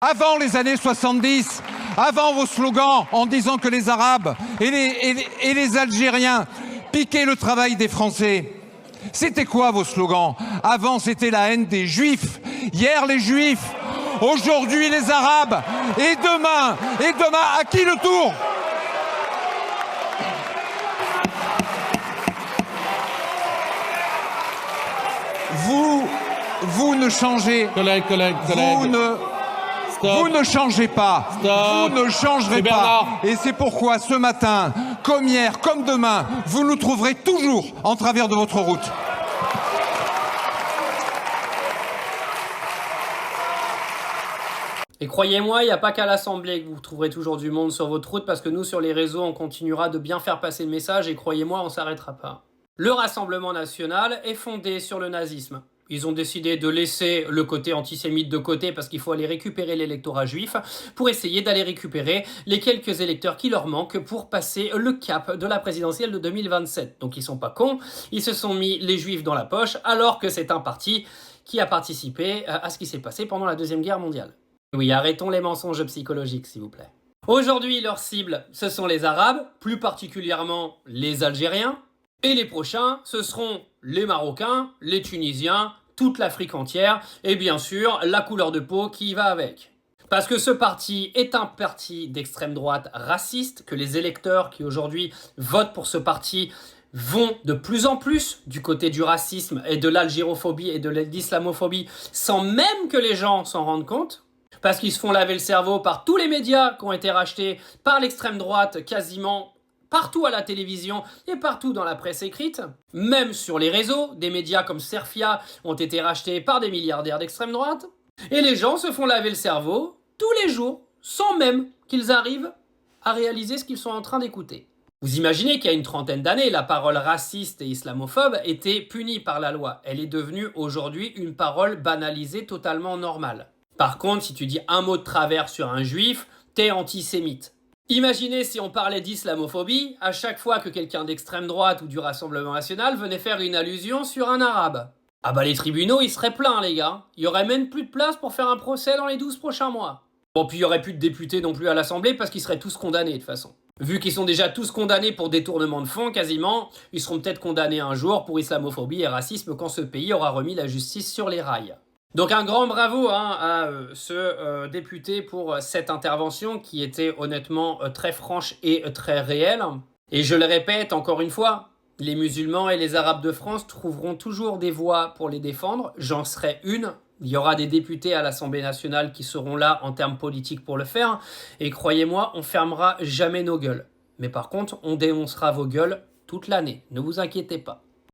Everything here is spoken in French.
Avant les années 70, avant vos slogans en disant que les Arabes et les Algériens piquaient le travail des Français, c'était quoi vos slogans? Avant, c'était la haine des Juifs. Hier, les Juifs. Aujourd'hui, les Arabes. Et demain, à qui le tour? Vous ne changez. Collègue. Vous ne changez pas. Stop. Vous ne changerez pas. Et c'est pourquoi ce matin, comme hier, comme demain, vous nous trouverez toujours en travers de votre route. Et croyez-moi, il n'y a pas qu'à l'Assemblée que vous trouverez toujours du monde sur votre route, parce que nous, sur les réseaux, on continuera de bien faire passer le message, et croyez-moi, on ne s'arrêtera pas. Le Rassemblement national est fondé sur le nazisme. Ils ont décidé de laisser le côté antisémite de côté parce qu'il faut aller récupérer l'électorat juif pour essayer d'aller récupérer les quelques électeurs qui leur manquent pour passer le cap de la présidentielle de 2027. Donc ils sont pas cons, ils se sont mis les juifs dans la poche alors que c'est un parti qui a participé à ce qui s'est passé pendant la Deuxième Guerre mondiale. Oui, arrêtons les mensonges psychologiques s'il vous plaît. Aujourd'hui, leur cible, ce sont les Arabes, plus particulièrement les Algériens. Et les prochains, ce seront les Marocains, les Tunisiens, toute l'Afrique entière, et bien sûr, la couleur de peau qui va avec. Parce que ce parti est un parti d'extrême droite raciste, que les électeurs qui aujourd'hui votent pour ce parti vont de plus en plus du côté du racisme et de l'algérophobie et de l'islamophobie, sans même que les gens s'en rendent compte. Parce qu'ils se font laver le cerveau par tous les médias qui ont été rachetés par l'extrême droite quasiment partout à la télévision et partout dans la presse écrite, même sur les réseaux, des médias comme Cerfia ont été rachetés par des milliardaires d'extrême droite, et les gens se font laver le cerveau tous les jours, sans même qu'ils arrivent à réaliser ce qu'ils sont en train d'écouter. Vous imaginez qu'il y a une trentaine d'années, la parole raciste et islamophobe était punie par la loi. Elle est devenue aujourd'hui une parole banalisée totalement normale. Par contre, si tu dis un mot de travers sur un juif, t'es antisémite. Imaginez si on parlait d'islamophobie à chaque fois que quelqu'un d'extrême droite ou du Rassemblement national venait faire une allusion sur un arabe. Ah bah les tribunaux ils seraient pleins les gars. Il y aurait même plus de place pour faire un procès dans les 12 prochains mois. Bon puis il y aurait plus de députés non plus à l'Assemblée parce qu'ils seraient tous condamnés de toute façon. Vu qu'ils sont déjà tous condamnés pour détournement de fonds quasiment, ils seront peut-être condamnés un jour pour islamophobie et racisme quand ce pays aura remis la justice sur les rails. Donc un grand bravo à ce député pour cette intervention qui était honnêtement très franche et très réelle. Et je le répète encore une fois, les musulmans et les arabes de France trouveront toujours des voies pour les défendre. J'en serai une. Il y aura des députés à l'Assemblée nationale qui seront là en termes politiques pour le faire. Et croyez-moi, on fermera jamais nos gueules. Mais par contre, on dénoncera vos gueules toute l'année. Ne vous inquiétez pas.